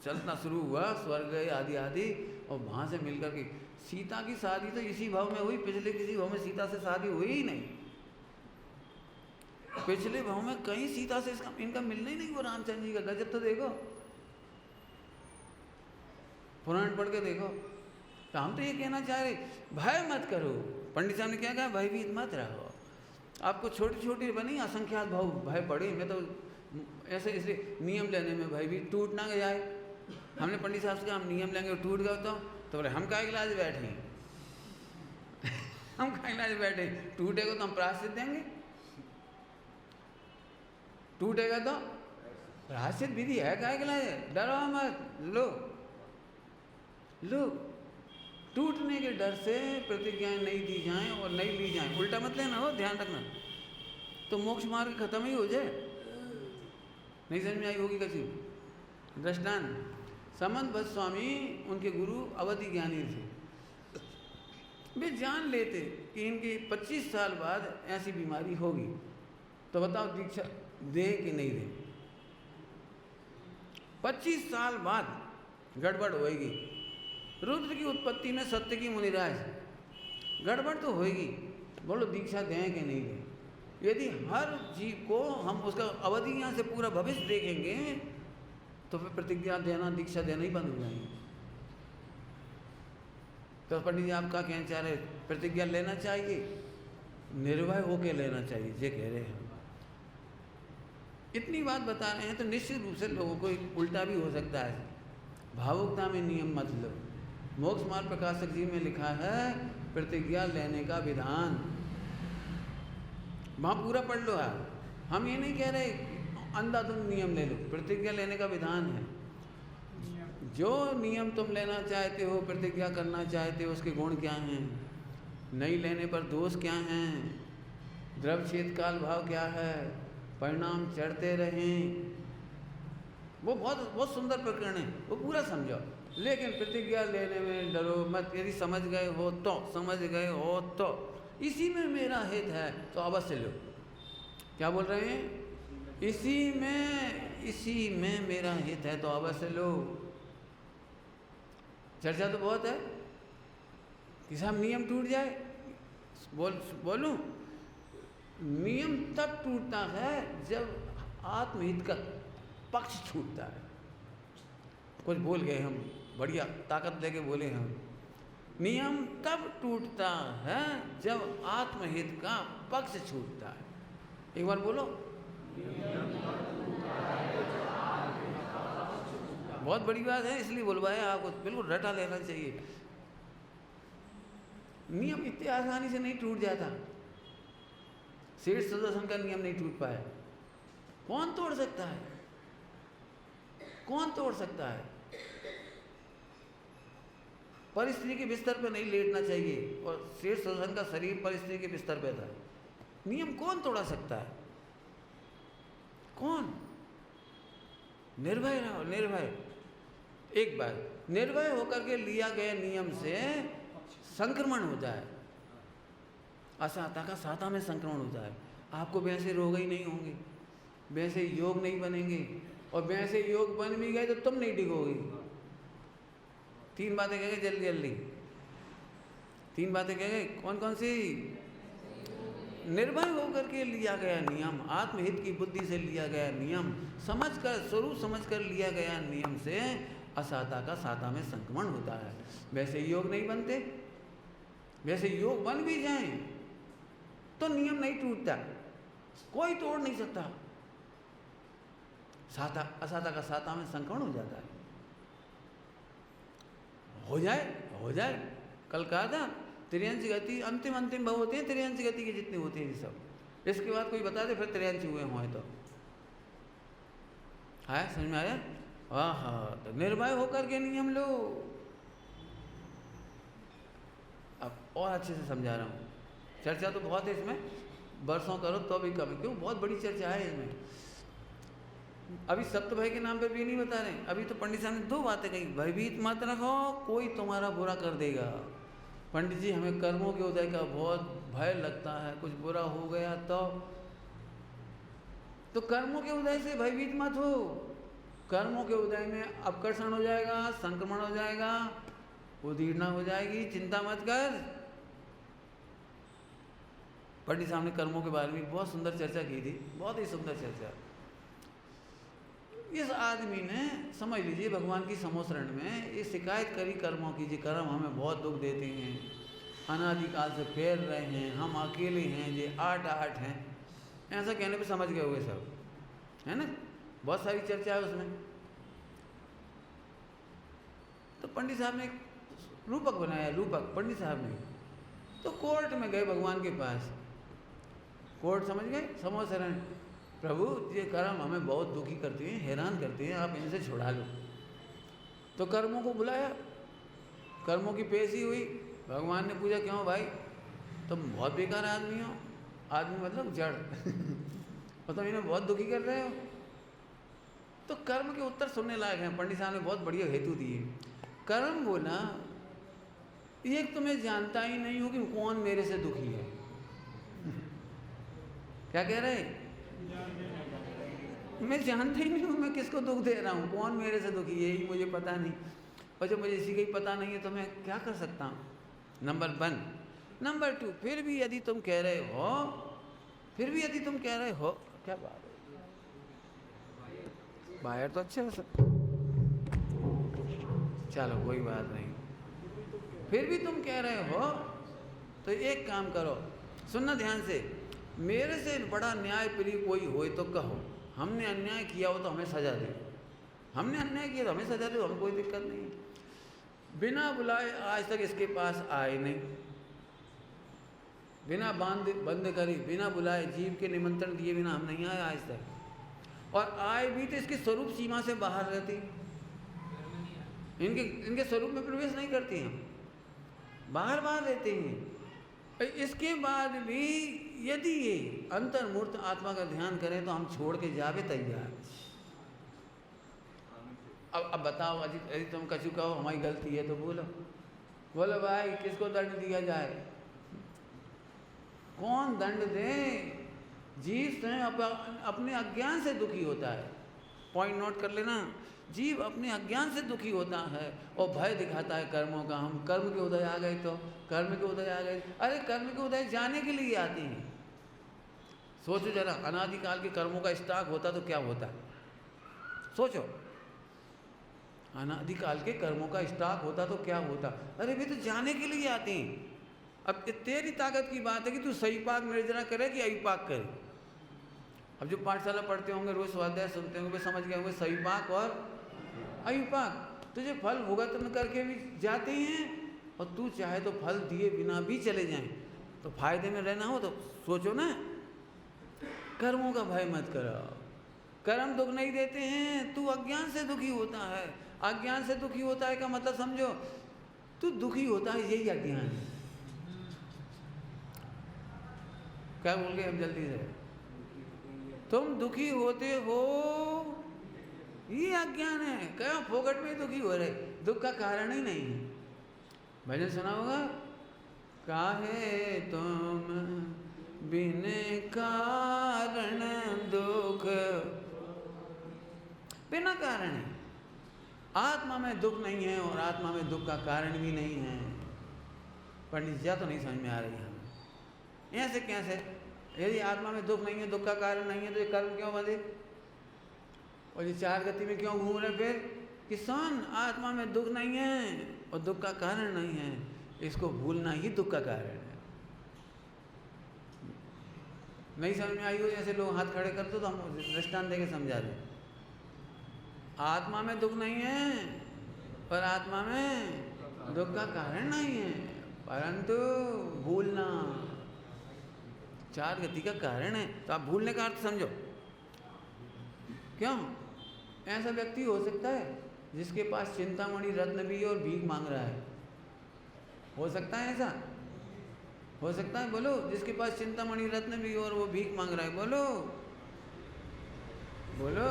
चलना शुरू हुआ, स्वर्ग गए आदि आदि, और वहाँ से मिलकर के सीता की शादी तो इसी भाव में हुई, पिछले किसी भाव में सीता से शादी हुई ही नहीं। पिछले भाव में कहीं सीता से इनका मिलना ही नहीं। वो रामचंद्र जी का गजब तो देखो, पुराण पढ़ के देखो। तो हम तो ये कहना चाह रहे, भय मत करो। पंडित साहब ने क्या कहा, भयभीत मत रहो। आपको छोटी छोटी बनी असंख्यात भाव भय पड़े। मैं तो ऐसे इसलिए नियम लेने में भयभीत टूट ना जाए। हमने पंडित साहब से कहा हम नियम लेंगे और टूट गए तो बोले हम का इलाज बैठे हम का इलाज बैठे, टूटेगा तो हम प्रायश्चित देंगे, टूटेगा तो प्रायश्चित विधि है, का इलाज है, डरो मत। लो टूटने के डर से प्रतिज्ञाएं नहीं दी जाएं और नहीं ली जाएं, उल्टा मत लेना हो, ध्यान रखना। तो मोक्ष मार्ग खत्म ही हो जाए। नहीं समझ में आई होगी कैसी दृष्टांत। समंत भट्ट स्वामी उनके गुरु अवधि ज्ञानी थे। वे जान लेते कि इनकी 25 साल बाद ऐसी बीमारी होगी, तो बताओ दीक्षा दे कि नहीं दे। 25 साल बाद गड़बड़ होएगी। रुद्र की उत्पत्ति में सत्य की मुनिराज, गड़बड़ तो होएगी, बोलो दीक्षा दें कि नहीं दें। यदि हर जीव को हम उसका अवधि यहाँ से पूरा भविष्य देखेंगे तो फिर प्रतिज्ञा देना, दीक्षा देना ही बंद हो जाएंगे। तो पंडित जी आप क्या कहना चाह रहे, प्रतिज्ञा लेना चाहिए, निर्भय होकर लेना चाहिए, ये कह रहे हैं। इतनी बात बता रहे हैं तो निश्चित रूप से लोगों को उल्टा भी हो सकता है। भावुकता में नियम मत लो। मोक्ष मार्ग प्रकाशक जी में लिखा है प्रतिज्ञा लेने का विधान, वहाँ पूरा पढ़ लो है। हम ये नहीं कह रहे अंधाधुंध नियम ले लो, प्रतिज्ञा लेने का विधान है। जो नियम तुम लेना चाहते हो, प्रतिज्ञा करना चाहते हो, उसके गुण क्या हैं, नहीं लेने पर दोष क्या हैं, द्रव्य क्षेत्र काल भाव क्या है, परिणाम चढ़ते रहें, वो बहुत सुंदर प्रकरण है, वो पूरा समझो। लेकिन प्रतिज्ञा लेने में डरो मत। यदि समझ गए हो तो इसी में मेरा हित है तो अवश्य लो। क्या बोल रहे हैं, इसी में मेरा हित है तो अवश्य लो। चर्चा तो बहुत है कि साहब नियम टूट जाए, बोलूं नियम तब टूटता है जब आत्महित का पक्ष छूटता है। कुछ बोल गए हम, बढ़िया ताकत लेके बोले हम। नियम तब टूटता है जब आत्महित का पक्ष छूटता है। एक बार बोलो, बहुत बड़ी बात है इसलिए बुलवाया आपको, बिल्कुल रटा लेना चाहिए। नियम इतनी आसानी से नहीं टूट जाता। शेष सुदर्शन का नियम नहीं टूट पाया, कौन तोड़ सकता है, कौन तोड़ सकता है। परिस्थिति के बिस्तर पर नहीं लेटना चाहिए और शेष सुदर्शन का शरीर परिस्थिति के बिस्तर पर था। नियम कौन तोड़ा सकता है, कौन। निर्भय रहो, निर्भय। एक बार निर्भय होकर के लिया गया नियम से संक्रमण होता है, असाता का साता में संक्रमण होता है। आपको वैसे रोग ही नहीं होंगे, वैसे योग नहीं बनेंगे, और वैसे योग बन भी गए तो तुम नहीं टिकोगे। 3 बातें कह गए जल्दी जल्दी, 3 बातें कह गए, कौन कौन सी। निर्भय होकर के लिया गया नियम, आत्महित की बुद्धि से लिया गया नियम, समझकर स्वरूप समझकर लिया गया नियम से असाता का साता में संक्रमण होता है। वैसे योग नहीं बनते, वैसे योग बन भी जाएं तो नियम नहीं टूटता, कोई तोड़ नहीं सकता। साता असाता का साता में संक्रमण हो जाता है। हो जाए। कल कहा था 83 गति अंतिम भाव होते हैं, 83 गति के जितने होते हैं ये सब। इसके बाद कोई बता दे फिर 83 हुए हों तो है, समझ में आया। हाँ, तो निर्भय होकर के नियम लो। अब और अच्छे से समझा रहा हूँ। चर्चा तो बहुत है इसमें, बरसों करो तो भी कम, क्यों बहुत बड़ी चर्चा है इसमें। अभी सप्तभय के नाम पे भी नहीं बता रहे। अभी तो पंडित साहब ने 2 बातें कही, भयभीत मत रखो, कोई तुम्हारा बुरा कर देगा। पंडित जी हमें कर्मों के उदय का बहुत भय लगता है, कुछ बुरा हो गया तो कर्मों के उदय से भयभीत मत हो। कर्मों के उदय में अपकर्षण हो जाएगा, संक्रमण हो जाएगा, उदीर्णा हो जाएगी, चिंता मत कर। पंडित साहब ने कर्मों के बारे में बहुत सुंदर चर्चा की थी, बहुत ही सुंदर चर्चा। इस आदमी ने समझ लीजिए भगवान की समोसरण में ये शिकायत करी कर्मों की, जी कर्म हमें बहुत दुख देते हैं, अनादिकाल से फेर रहे हैं, हम अकेले हैं, ये 8 हैं, ऐसा कहने पे समझ गए हुए सब, है ना। बहुत सारी चर्चा है उसमें। तो पंडित साहब ने एक रूपक बनाया, रूपक पंडित साहब ने। तो कोर्ट में गए भगवान के पास, कोर्ट समझ गए, समोसरण, प्रभु ये कर्म हमें बहुत दुखी करते हैं, हैरान करते हैं, आप इनसे छुड़ा लो। तो कर्मों को बुलाया, कर्मों की पेशी हुई। भगवान ने पूछा क्यों भाई, तुम बहुत बेकार आदमी हो, आदमी मतलब जड़ और तुम इन्हें बहुत दुखी कर रहे हो। तो कर्म के उत्तर सुनने लायक हैं, पंडित साहब ने बहुत बढ़िया हेतु दिए। कर्म बोला, एक तो मैं जानता ही नहीं हूं कि कौन मेरे से दुखी है। क्या कह रहे, मैं जानता ही नहीं हूं मैं किसको दुख दे रहा हूं, कौन मेरे से दुखी है, यही मुझे पता नहीं। और जब मुझे इसी का ही पता नहीं है तो मैं क्या कर सकता हूं, नंबर 1। नंबर 2, फिर भी यदि तुम कह रहे हो, फिर भी यदि तुम कह रहे हो, क्या बात है, बाहर तो अच्छा है सब, चलो कोई बात नहीं। फिर भी तुम कह रहे हो तो एक काम करो, सुनना ध्यान से, मेरे से बड़ा न्याय प्रिय कोई होए तो कहो, हमने अन्याय किया हो तो हमें सजा दे, हमने अन्याय किया तो हमें सजा दे, हमें कोई दिक्कत नहीं। बिना बुलाए आज तक इसके पास आए नहीं, बिना बंद करे, बिना बुलाए, जीव के निमंत्रण दिए बिना हम नहीं आए आज तक, और आए भी तो इसके स्वरूप सीमा से बाहर रहती, इनके स्वरूप में प्रवेश नहीं करती हैं, बाहर रहते हैं। इसके बाद भी यदि ये अंतर्मूर्त आत्मा का ध्यान करें तो हम छोड़ के जावे तैयार। अब बताओ, यदि तुम कछु कहो हमारी गलती है तो बोलो भाई किसको दंड दिया जाए, कौन दंड दे। जीव स्वयं अपने अज्ञान से दुखी होता है, पॉइंट नोट कर लेना, जीव अपने अज्ञान से दुखी होता है और भय दिखाता है कर्मों का। हम कर्म के उदय आ गए तो कर्म के उदय आ गए, अरे कर्म के उदय जाने के लिए आते हैं। सोचो जरा, अनादिकाल के कर्मों का स्टॉक होता तो क्या होता, सोचो, अनादिकाल के कर्मों का स्टॉक होता तो क्या होता। अरे वे तो जाने के लिए आते हैं। अब तेरी ताकत की बात है कि तू सही पाक निर्जरा करे कि अविपाक करे। अब जो पाठशाला पढ़ते होंगे, रोज स्वाध्याय सुनते होंगे, वे समझ गए होंगे सही पाक और अविपाक। तुझे फल भुगतन करके भी जाते हैं और तू चाहे तो फल दिए बिना भी चले जाएं, तो फायदे में रहना हो तो सोचो ना, कर्मों का भय मत करो, कर्म दुख नहीं देते हैं। तू अज्ञान से दुखी होता है, अज्ञान से दुखी होता है का मतलब समझो, तू दुखी होता है, यही अज्ञान है। क्या बोल गए हम जल्दी से, तुम दुखी होते हो ये अज्ञान है। क्या फोकट में दुखी हो रहे, दुख का कारण ही नहीं है। भजन सुना होगा, काहे तुम बिन कारण दुख, बिना कारण है। आत्मा में दुख नहीं है और आत्मा में दुख का कारण भी नहीं है। पंडित जी तो नहीं समझ में आ रही हमें, ऐसे कैसे, यदि आत्मा में दुख नहीं है, दुख का कारण नहीं है, तो ये कर्म क्यों बंधे और ये 4 गति में क्यों घूम रहे फिर। किसान, आत्मा में दुख नहीं है और दुख का कारण नहीं है, इसको भूलना ही दुख का कारण है। नहीं समझ में आई हो, जैसे लोग हाथ खड़े करते तो हम दृष्टांत देके समझा दें। आत्मा में दुख नहीं है पर आत्मा में दुख का कारण नहीं है, परंतु भूलना 4 गति का कारण है। तो आप भूलने का अर्थ समझो। क्यों ऐसा व्यक्ति हो सकता है जिसके पास चिंतामणि रत्न भी है और भीख मांग रहा है, हो सकता है ऐसा, हो सकता है, बोलो। जिसके पास चिंतामणि रत्न भी है और वो भीख मांग रहा है, बोलो बोलो।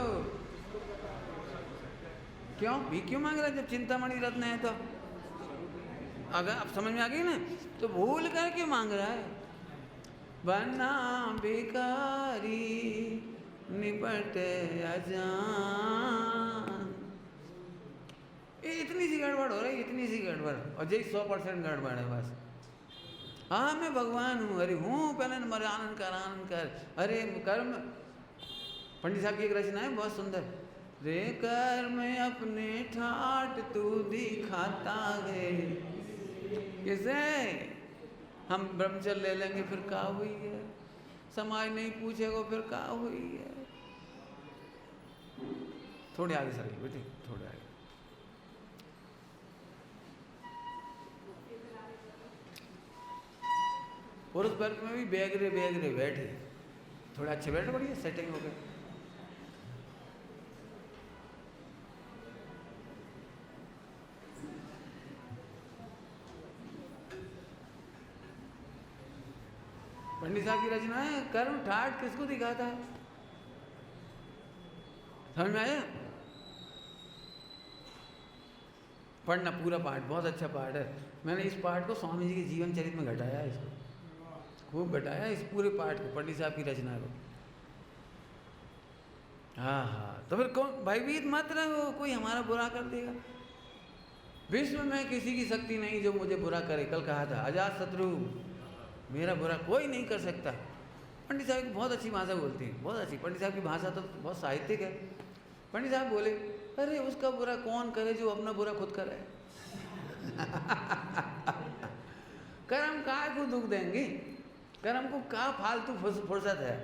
क्यों भीख क्यों मांग रहा है जब चिंतामणि रत्न है तो? अगर आप समझ में आ गई ना, तो भूल करके मांग रहा है, बना भिखारी निपटे अजान। इतनी सी गड़बड़ हो रही, इतनी सी गड़बड़, और जय 100% गड़बड़ है बस। हाँ मैं भगवान हूँ, अरे हूँ पहले नंबर, आनंद कर आनंद कर, अरे कर्म। पंडित साहब की एक रचना है बहुत सुंदर, रे कर्म अपने ठाट तू दिखाता है, किसे हम ब्रह्मचर्य ले लेंगे फिर क्या हुई है, समाज नहीं पूछेगा फिर क्या हुई है। थोड़े आगे सर बेटे, थोड़े आगे। पुरुष वर्ग में भी बेगरे बैठे, थोड़ा अच्छे बैठे, बढ़िया सेटिंग हो गई। पंडित साहब की रचना है, कर्म ठाट किसको दिखाता है, समझ में आया? पढ़ना पूरा पाठ, बहुत अच्छा पाठ है। मैंने इस पाठ को स्वामी जी के जीवन चरित्र में घटाया, इसको खूब घटाया, इस पूरे पाठ को, पंडित साहब की रचना को। हाँ, तो फिर कौन भयभीत मत रहो, कोई हमारा बुरा कर देगा। विश्व में किसी की शक्ति नहीं जो मुझे बुरा करे। कल कहा था, अजात शत्रु, मेरा बुरा कोई नहीं कर सकता। पंडित साहब की बहुत अच्छी भाषा बोलते हैं, बहुत अच्छी। पंडित साहब की भाषा तो बहुत साहित्यिक है। पंडित साहब बोले, अरे उसका बुरा कौन करे जो अपना बुरा खुद करे। कर्म काय को दुख देंगे, कर्म को का फालतू फुर्सत है,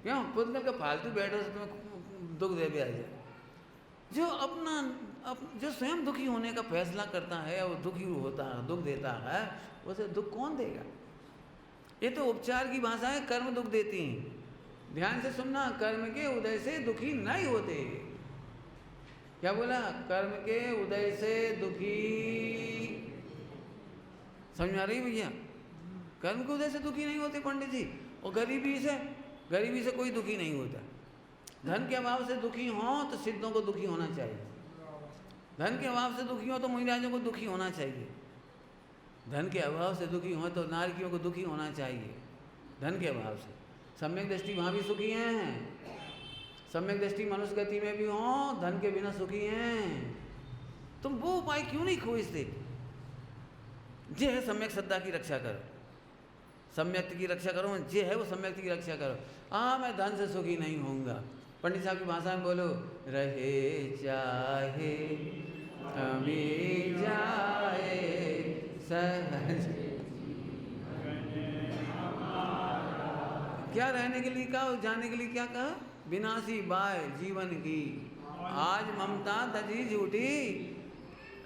क्यों खुद में फालतू बैठो तो तुम्हें दुख दे भी आ जाए। जो जो स्वयं दुखी होने का फैसला करता है और दुखी होता है, दुख देता है, उसे दुख कौन देगा। ये तो उपचार की भाषा है, कर्म दुख देती हैं। ध्यान से सुनना, कर्म के उदय से दुखी नहीं होते। क्या बोला, कर्म के उदय से दुखी, समझ में आ रही भैया? कर्म के उदय से दुखी नहीं होते पंडित जी। और गरीबी से कोई दुखी नहीं होता। धन के अभाव से दुखी हो तो सिद्धों को दुखी होना चाहिए, धन के अभाव से दुखी हो तो मुनिराजों को दुखी होना चाहिए, धन के अभाव से दुखी हो तो नारकियों को दुखी होना चाहिए। धन के अभाव से सम्यक दृष्टि वहाँ भी सुखी हैं, सम्यक दृष्टि मनुष्य गति में भी हो, धन के बिना सुखी हैं। तुम वो उपाय क्यों नहीं खोजते? जे है सम्यक श्रद्धा की रक्षा करो, सम्यक की रक्षा करो, जे है वो सम्यक की रक्षा करो। मैं धन से सुखी नहीं होऊंगा। पंडित साहब की भाषा में बोलो, रहे चाहे अभी जाए सहज। क्या रहने के लिए कहा, जाने के लिए क्या कहा? विनाशी बाय जीवन की, आज ममता तजी झूठी।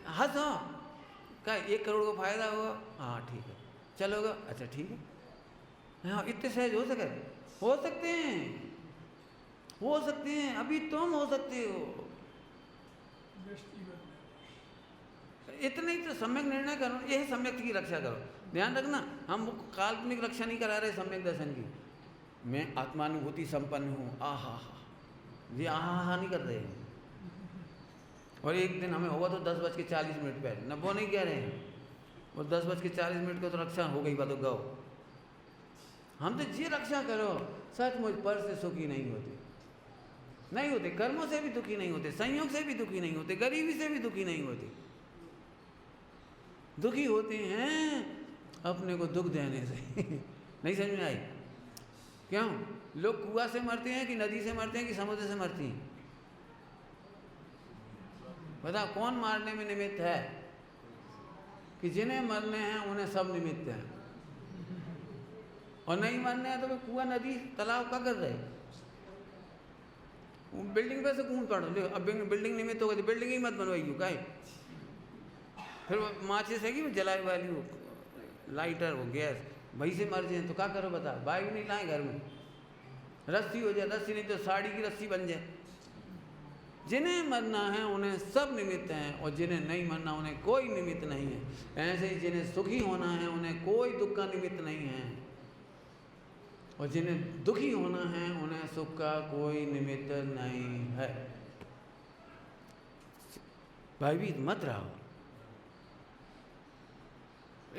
हंसो, क्या 1 करोड़ का फायदा होगा? हाँ ठीक है, चलोगा? अच्छा ठीक है। हाँ, इतने सहज हो सकते हैं, अभी तुम हो सकते हो। इतने ही तो सम्यक निर्णय करो, यही सम्यक की रक्षा करो। ध्यान रखना, हम काल्पनिक रक्षा नहीं करा रहे सम्यक दर्शन की। मैं आत्मानुभूति संपन्न हूँ, आहा ये आहा नहीं कर रहे। और एक दिन हमें होगा तो 10:40 पे, न वो नहीं कह रहे हैं, वो 10:40 को तो रक्षा हो गई, बात गौ। हम तो ये रक्षा करो, सचमुच पर से सुखी नहीं होते, कर्मों से भी दुखी नहीं होते, संयोग से भी दुखी नहीं होते, गरीबी से भी दुखी नहीं होते। दुखी होते हैं अपने को दुख देने से। नहीं समझ में आई? क्यों लोग कुआं से मरते हैं कि नदी से मरते हैं कि समुद्र से मरती हैं? बताओ कौन मारने में निमित्त है? कि जिन्हें मरने हैं उन्हें सब निमित्त हैं, और नहीं मरने हैं तो कुआं नदी तालाब का कर रहे। बिल्डिंग पे से कूद पड़ो, अब बिल्डिंग निमित्त होगा तो बिल्डिंग ही मत बनवाइयो का। फिर माचिस है कि वो जलाई वाली वो लाइटर वो गैस, वही से मर जाए तो क्या करो बता? बाइक नहीं लाए घर में, रस्सी हो जाए, रस्सी नहीं तो साड़ी की रस्सी बन जाए। जिन्हें मरना है उन्हें सब निमित्त हैं, और जिन्हें नहीं मरना उन्हें कोई निमित्त नहीं है। ऐसे ही जिन्हें सुखी होना है उन्हें कोई दुख का निमित्त नहीं है, और जिन्हें दुखी होना है उन्हें सुख का कोई निमित्त नहीं है। भयभीत मत रहो।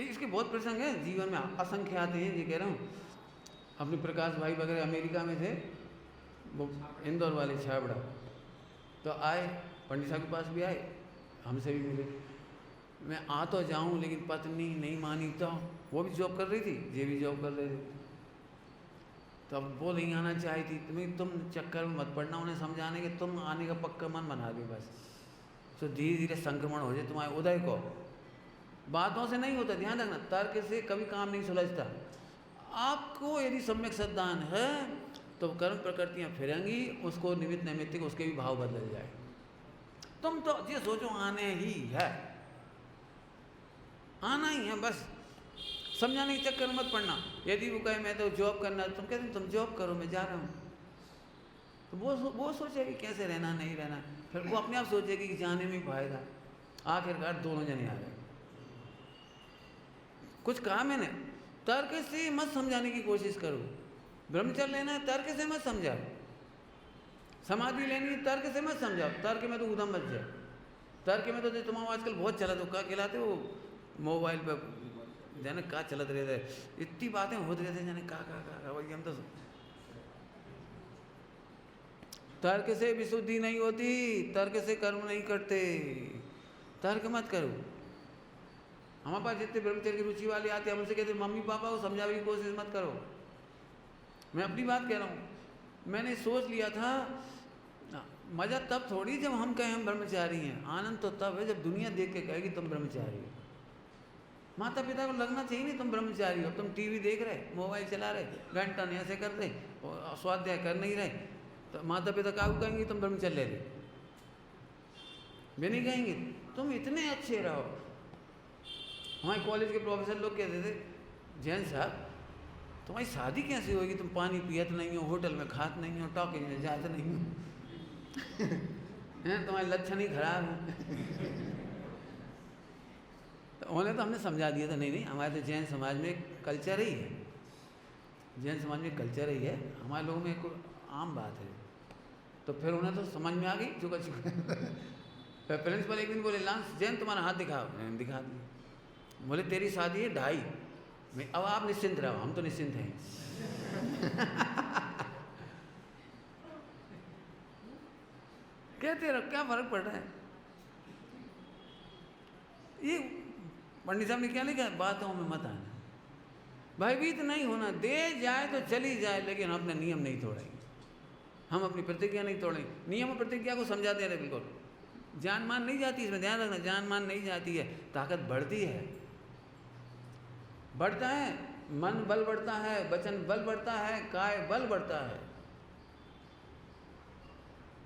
इसके बहुत प्रसंग हैं जीवन में, असंख्य आते हैं। ये कह रहा हूँ, अपने प्रकाश भाई वगैरह अमेरिका में थे, वो इंदौर वाले छाबड़ा, तो आए पंडित साहब के पास भी आए, हमसे भी मिले। मैं आ तो जाऊँ लेकिन पत्नी नहीं मानी, तो वो भी जॉब कर रही थी, ये भी जॉब कर रहे थे, तो अब वो नहीं आना चाही थी। तुम चक्कर में मत पड़ना, उन्हें समझाने के तुम आने का पक्का मन बना दो बस, तो धीरे धीरे संक्रमण हो जाए तुम्हारे उदय को। बातों से नहीं होता, ध्यान रखना, तर्क से कभी काम नहीं सुलझता। आपको यदि सम्यक श्रद्धान है तो कर्म प्रकृतियाँ फिरेंगी, उसको निमित्त नैमित्तिक उसके भी भाव बदल जाए। तुम तो ये सोचो आने ही है, आना ही है बस, समझाने के चक्कर में मत पड़ना। यदि वो कहे मैं तो जॉब करना, तुम कहते तुम जॉब करो मैं जा रहा हूँ, तो वो सोचेगी कैसे रहना नहीं रहना, फिर वो अपने आप सोचेगी कि जाने में फायदा। आखिरकार दोनों जने आ गए। कुछ कहा मैंने, तर्क से मत समझाने की कोशिश करो। ब्रह्मचर्य लेना है तर्क से मत समझाओ, समाधि लेनी है तर्क से मत समझाओ। तर्क में तो उधम मच जाए, तर्क में तो तुम आजकल बहुत चला तो क्या खिलाते हो मोबाइल पर, जाने का चलत रहते, इतनी बातें होती रहते जाने का वही। हम तो तर्क से विशुद्धि नहीं होती, तर्क से कर्म नहीं करते, तर्क मत करो। हमारे पास जितने ब्रह्मचर्य की रुचि वाले आते हैं, हम उनसे कहते मम्मी पापा को समझाने की कोशिश मत करो। मैं अपनी बात कह रहा हूँ, मैंने सोच लिया था मज़ा तब थोड़ी जब हम कहें हम ब्रह्मचारी हैं, आनंद तो तब है जब दुनिया देख के कहेगी तुम ब्रह्मचारी हो। माता पिता को लगना चाहिए नहीं तुम ब्रह्मचारी हो। तुम टीवी देख रहे, मोबाइल चला रहे, घंटा नहीं ऐसे कर रहे, स्वाध्याय कर नहीं रहे, तो माता पिता काहू कहेंगे तुम ब्रह्मचर्य ले रहे, वे नहीं कहेंगे तुम इतने अच्छे रहो। हमारे कॉलेज के प्रोफेसर लोग कहते थे जैन साहब तुम्हारी शादी कैसे होगी, तुम पानी पियत नहीं हो, होटल में खात नहीं हो, टॉकिंग में जाते नहीं हो हैं, तुम्हारे लक्षण ही खराब है। तो उन्हें तो हमने समझा दिया था नहीं नहीं, हमारे तो जैन समाज में एक कल्चर ही है, जैन समाज में कल्चर ही है, हमारे लोगों में एक आम बात है। तो फिर उन्हें तो समझ में आ गई चुका चुका। प्रिंसिपल एक दिन बोले लांस जैन तुम्हारा हाथ दिखाओ, मैंने दिखा दिया। बोले तेरी शादी है 2.5, अब आप निश्चिंत रहो, हम तो निश्चिंत हैं। कहते रहो क्या फर्क पड़ रहा है। ये पंडित साहब ने क्या लिखा, बातों में मत आना, भयभीत नहीं होना, दे जाए तो चली जाए, लेकिन अपने नियम नहीं तोड़ेंगे, हम अपनी प्रतिज्ञा नहीं तोड़ेंगे। नियम और प्रतिज्ञा को समझा दे रहे बिल्कुल, जान मान नहीं जाती, इसमें ध्यान रखना, जान मान नहीं जाती है, ताकत बढ़ती है, बढ़ता है, मन बल बढ़ता है, वचन बल बढ़ता है, काय बल बढ़ता है,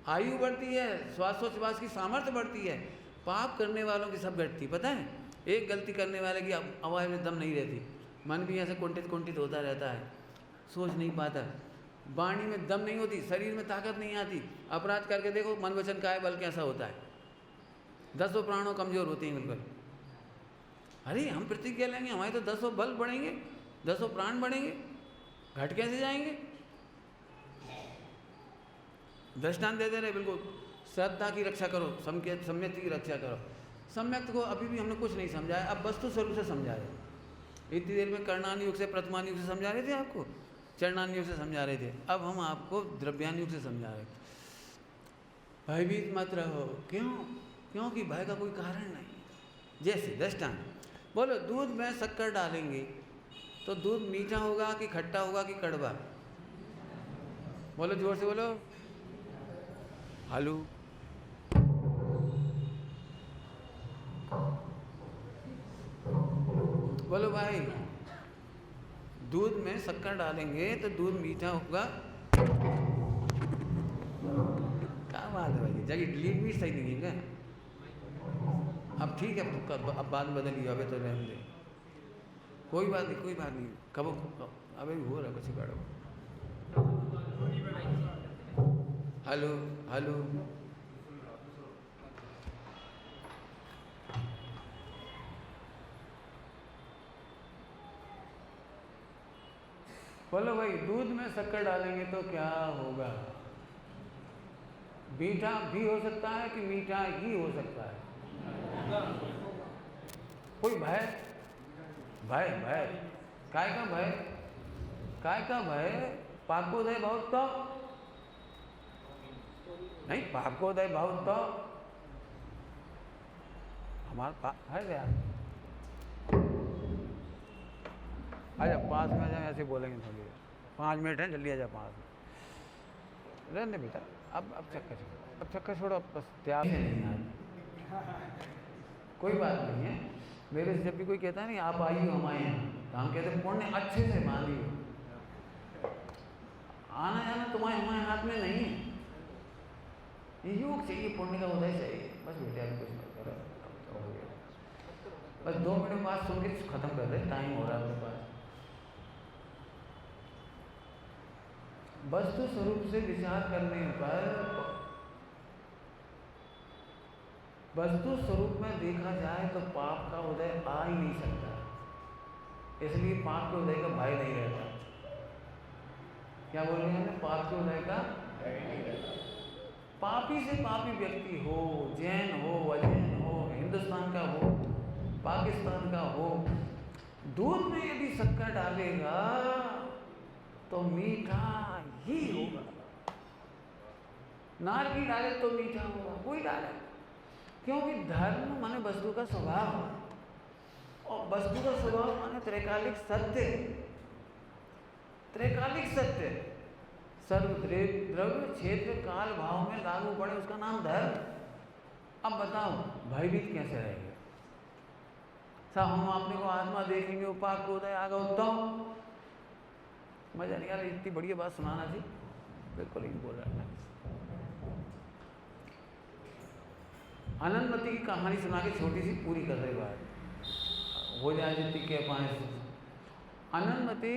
आयु बढ़ती है, श्वासोच्छ्वास की सामर्थ्य बढ़ती है, पाप करने वालों की सब घटती। पता है एक गलती करने वाले की आवाज़ में दम नहीं रहती, मन भी ऐसे कुंठित कुंठित होता रहता है, सोच नहीं पाता, वाणी में दम नहीं होती, शरीर में ताकत नहीं आती। अपराध करके देखो मन वचन काय बल कैसा होता है, 10 प्राणों कमजोर होते हैं बिल्कुल। अरे हम प्रतिज्ञा लेंगे हमारे तो 10 बल बढ़ेंगे, 10 प्राण बढ़ेंगे, घट कैसे जाएंगे। दृष्टांत दे दे रहे बिल्कुल, श्रद्धा की रक्षा करो, सम्यक की रक्षा करो। सम्यक को अभी भी हमने कुछ नहीं समझाया, अब वस्तु स्वरूप से समझा रहे। इतनी देर में कर्णान युग से प्रथमान युग से समझा रहे थे आपको, चरणान युग से समझा रहे थे, अब हम आपको द्रव्यान युग से समझा रहे थे। भयभीत मत रहो, क्यों? क्योंकि भय का कोई कारण नहीं। जैसे दृष्टांत बोलो, दूध में शक्कर डालेंगे तो दूध मीठा होगा कि खट्टा होगा कि कड़वा? बोलो जोर से बोलो, हेलो। बोलो भाई, दूध में शक्कर डालेंगे तो दूध मीठा होगा। क्या बात है भाई, जगह लीड भी सही नहीं है क्या? अब ठीक है, अब बात बदली, अबे तो रहने दे, कोई बात नहीं, कोई बात नहीं, कब अबे हो रहा कुछ गाड़ो। हेलो हेलो, बोलो भाई, दूध में शक्कर डालेंगे तो क्या होगा? मीठा भी हो सकता है कि मीठा ही हो सकता है? कोई भय? भय भय काय का भय, काय का भय, पाकोदय भाव तो नहीं, पाकोदय भाव तो हमारा है यार। अच्छा 5 में जाए, ऐसे बोलेंगे थोड़ी देर, 5 मिनट है, जल्दी आ जा 5 में। रहने बेटा, अब चक्कर छोड़ो, अब चक्कर छोड़ो, अब बस त्याग है नहीं आज, कोई बात नहीं है। मेरे से जब भी कोई कहता है नहीं आप आइए हम आए हैं, तो हम कहते हैं पुण्य अच्छे से मानिए, आना जाना तुम्हारे हमारे हाथ में नहीं है, ये योग चाहिए, पुण्य का उदय चाहिए, बस बेटे अभी कुछ मत करो, हो गया। बस 2 मिनट बाद सुन के खत्म कर दे, टाइम हो रहा है अपने पास। वस्तु स्वरूप से विचार करने पर वस्तु स्वरूप में देखा जाए तो पाप का उदय आ ही नहीं सकता, इसलिए पाप के उदय का भय नहीं रहता। क्या बोल रहे हैं, पाप के उदय का पापी से पापी व्यक्ति हो, जैन हो, अजैन हो, हिंदुस्तान का हो, पाकिस्तान का हो, दूध में यदि शक्कर डालेगा तो मीठा ही होगा, नारंगी डाले तो मीठा होगा, कोई डाले, क्योंकि धर्म माने वस्तु का स्वभाव, और वस्तु का स्वभाव माने त्रैकालिक सत्य, त्रैकालिक सत्य, सर्वद्रव्य क्षेत्र काल भाव में लागू पड़े, उसका नाम धर्म। अब बताओ भयभीत कैसे रहेंगे साहब, हम अपने को आत्मा देखेंगे, उपाक को उदय आगा उत्तम, मजा नहीं आ रहा, इतनी बढ़िया बात सुनाना थी, बिल्कुल ही बोल रहा है। अनंतमती की कहानी सुना के छोटी सी पूरी कर रही बात, हो जाए जितनी कह पाए। अनंतमती